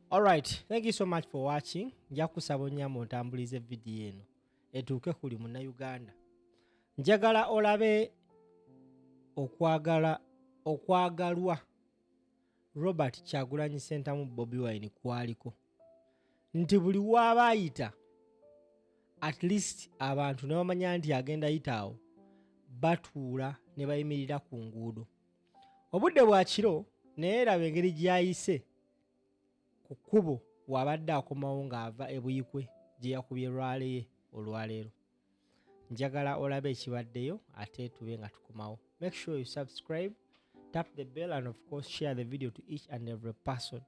Alright, thank you so much for watching. Nja kusaba onyambo ntambulize video eno etuuke kuli munna Uganda. Njagala olabe okwagalwa Robert Kyagulanyi Ssentamu Bobi Wine kwaliko. Nti buli waba ayita at least abantu ne bamanya nti agenda yitaawo batuula ne bayimirira ku nguudo. Obudde bwa kiro naye eraba engeri gy'ayise ku kkubo wabadde akomawo ng'ava ebuyikwe gye yakubye lwale ye olwaleero. Njagala olabe ekibaddeyo ate tube nga tukomawo. Make sure you subscribe, tap the bell and of course share the video to each and every person.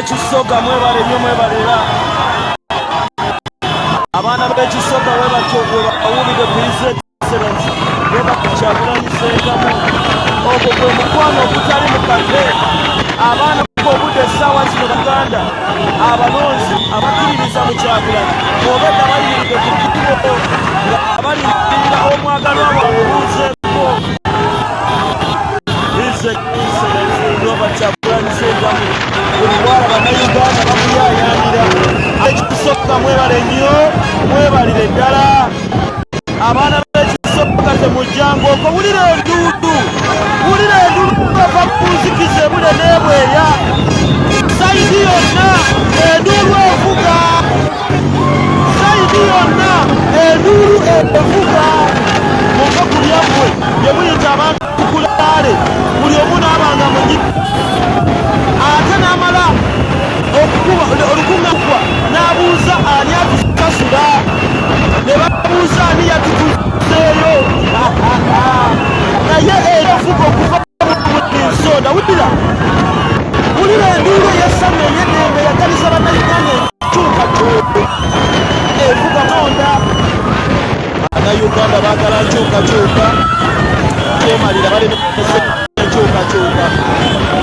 Kisoga mwebale nnyo mwebalera abaana b'ekisoga webatyo bawulire His Excellency Robert Kyagulanyi Ssentamu. Ogwo gwe mukwano ogutali mukadde. Abaana b'Obudde essaawa zino Baganda abalonzi abakkiririza mu Kyagulanyi obedda bayimiridde ku kkubo nga balindirira omwagalwa waabwe obuuzeeko. His Excellency Robert Kyagulanyi Ssentamu buli bwala bannayuganda bamuyaayaanira. Ekisoga mwebale nnyo mwebalire ddala. Abaana b'ekisoga temujjangoko wulira enduudu bava kunzikiza ebule n'ebweya sayidi yonna enduulu evuga muve ku lyammwe bye muyita abantu kulaale buli omu n'abanga munyiku ate n'amala olukuŋŋaggwa n'abuuza ani atusasula ne babuuza ani yatutuzeeyo naye era ofuga okuva mu nsonda wulira enduulu ey'essanyu ey'eddembe yagalisa bannayuganda enkyukakyuka evuga monda. Bannayuganda baagala nkyukakyuka kyemalira bali enkyukakyuka.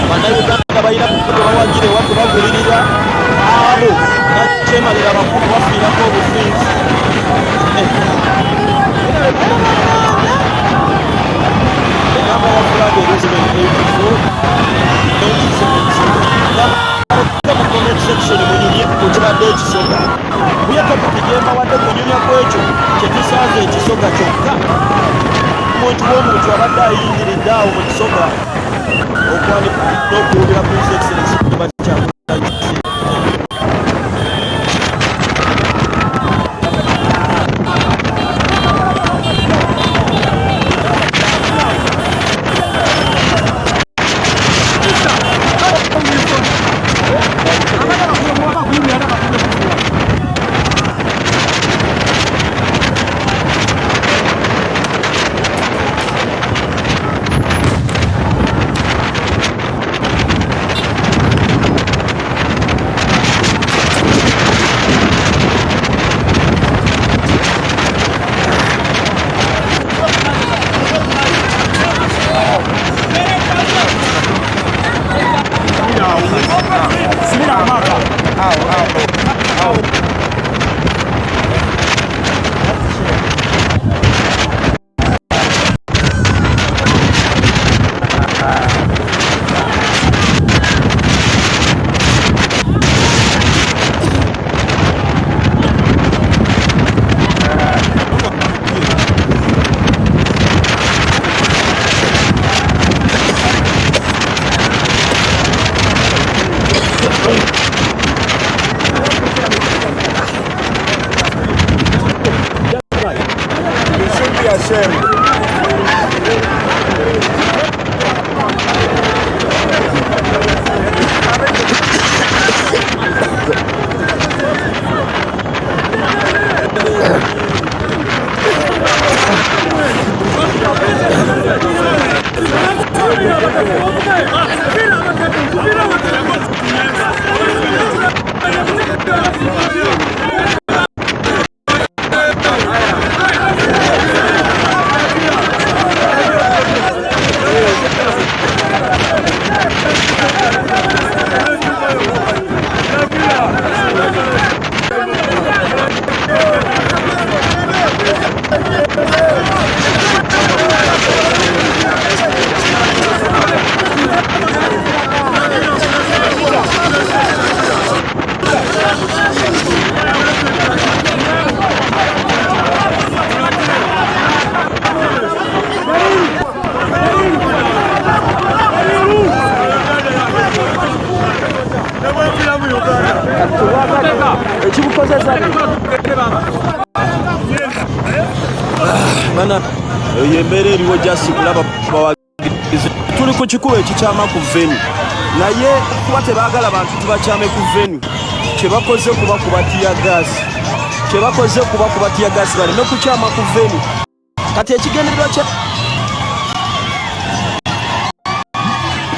Bannayuganda balina bawagire wadde bagulirira abo nakyemalira bakulu bafiirako obufiizi. Enamba ya fulaga Elizabeth 84 comment section munyumye ku kibadde ekisoga. Kuye topiki gyembawadde kunyumya kwekyo kyetusanze ekisoga kyokka. Omuntu w'omuntu abadde ayingiridde awo mu kisoga okwanika n'okuwulira ku His Excellency Robert Kyagulanyi Ssentamu. ekibukozesa bana eyo embeera eriwo jasi kulaba bawagizi tuli ku kikuba ekikyama ku venu naye kuba tebaagala bantu tubakyame ku venu kyebakoze kuba kubatiya gaasi kyebakoze kuba kubatiya gaasi baleme kukyama ku venu kati ekigendererwa kya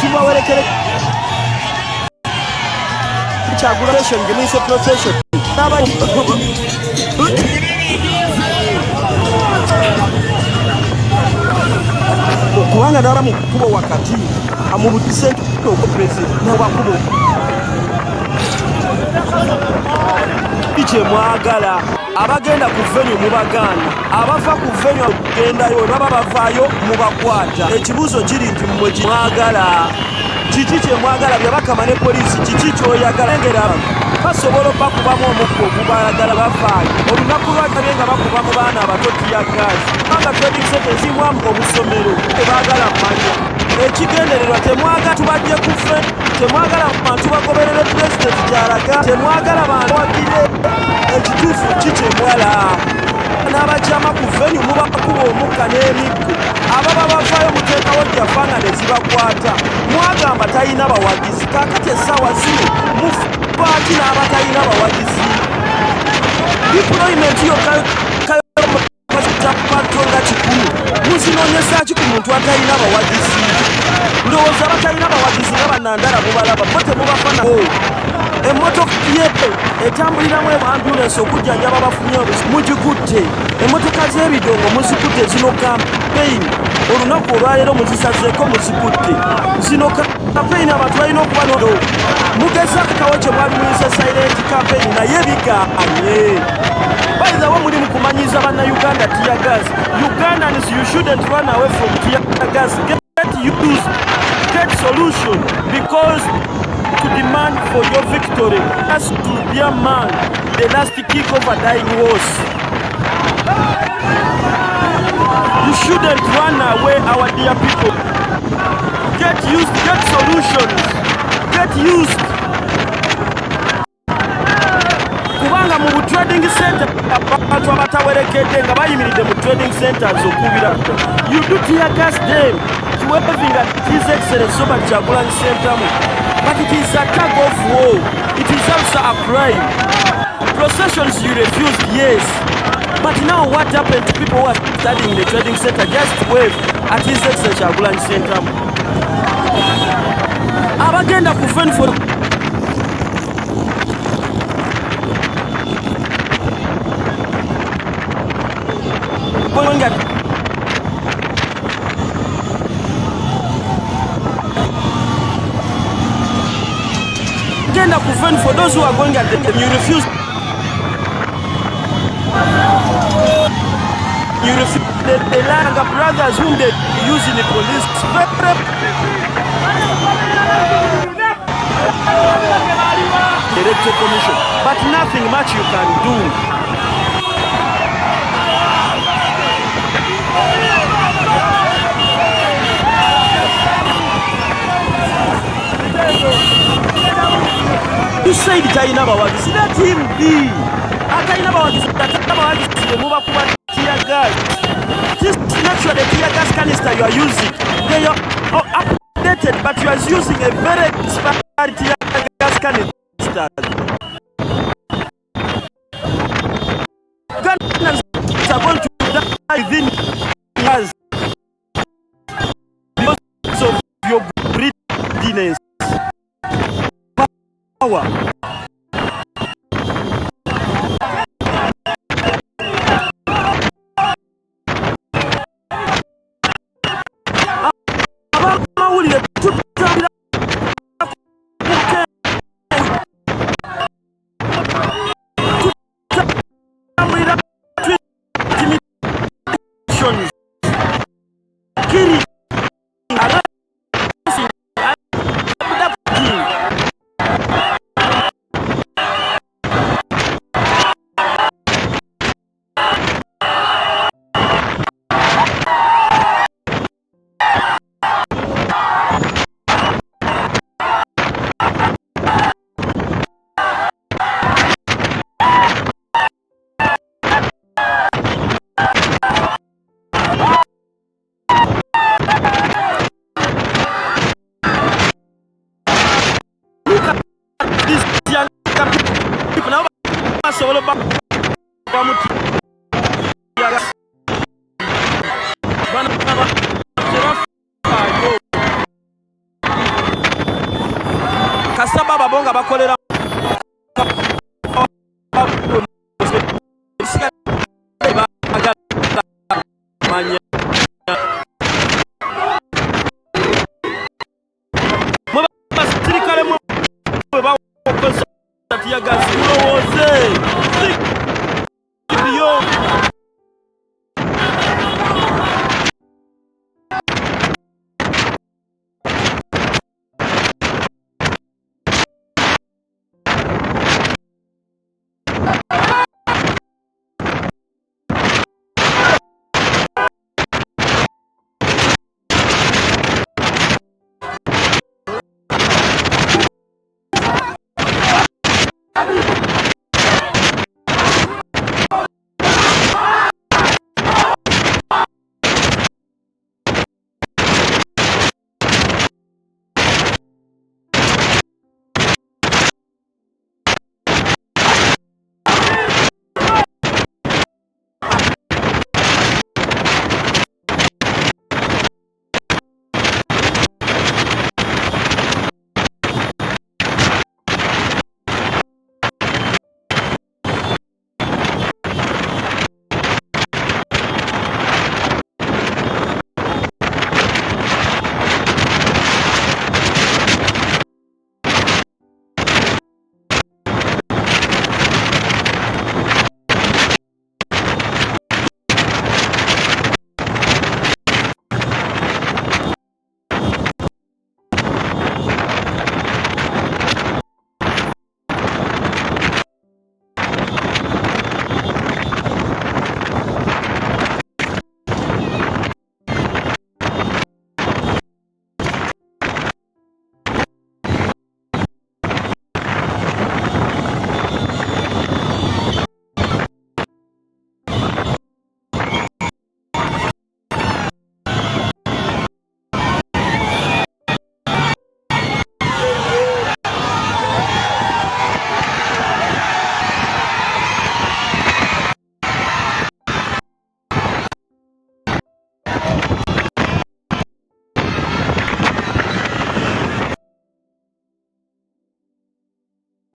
tubawerekere kyagulation gemise procession kubanga nara mu kubo wakati amubutise ko president n'abakubo iche mwagala abagenda ku venue mu baganda abava ku venue kugendayo baba bavayo mu bakwata ekibuzo kiri nti mmwe mwagala kiki kye mwagala byabakama ne polisi kiki kyoyagala ngera basobola bakubamu omukko gubalagala bafaayo olunaku lwatabe nga bakuba mu baana abato tiya gaasi banga trading center zimwamu obusomero tebaagala mmanya ekigendererwa temwagala tubajje ku ffe temwagala bantu bagoberere pulezidenti gy'alaga temwagala bantu wagire ekituufu kikyemwala n'abakyama ku venue mubakuba omukka n'emiggo ababa bavaayo muteekawo gyafanga ne zibakwata mwagamba talina bawagizi kaakati essaawa zino mufaaki n'abatalina bawagizi deployment yokayomatonga kikulu muzinoonyesaki ku muntu atalina bawagizi ndowooza abatalina bawagizi nga bannandala mubalaba bo temubafanao emmotoka yepe etambuliramu ambulensi okujjanjaba bafunye mugikutte emmotoka z'ebidongo muzikutte zino kampeyini olunaku olwaleero muzisazeeko muzikutte zino kampeyini abantu balina okuba nodo mugezakawo kye mwali muyise silent campaign naye biganye bayizawo muli mu kumanyiza bannayuganda tiyagas ugandans you shouldn't run away from tiyagas get used get solution because to demand for your victory has to be a man the last kick of a dying horse. You shouldn't run away, our dear people. Get used, get solutions, get used. Kubanga mu trading center abantu abatawerekedde nga bayimiridde mu trading centers okubira you do tear gas them to waving at his excellence Robert Kyagulanyi Ssentamu. But it is a tug of war. It is also a crime. Processions you refused, yes. But now what happened to people who are studying in the trading center just wave at his excellence Kyagulanyi Ssentamu? Abagenda kufend for going at for those who are going at them, you refuse. You refuse the Langa brothers whom they use in the police. Electoral Commission, but nothing much you can do. You said China bawagizi, let him be. China bawagizi, move up tear gas. This is not sure the tear gas canister you are using. They are updated, but you are using a very expired tear gas canister. Gunners are going to die within years because of your greediness. Power. asobola bamuti kasaba ababonga bakolera basirikale mu bakoze tiyagazi ulowoze ibyo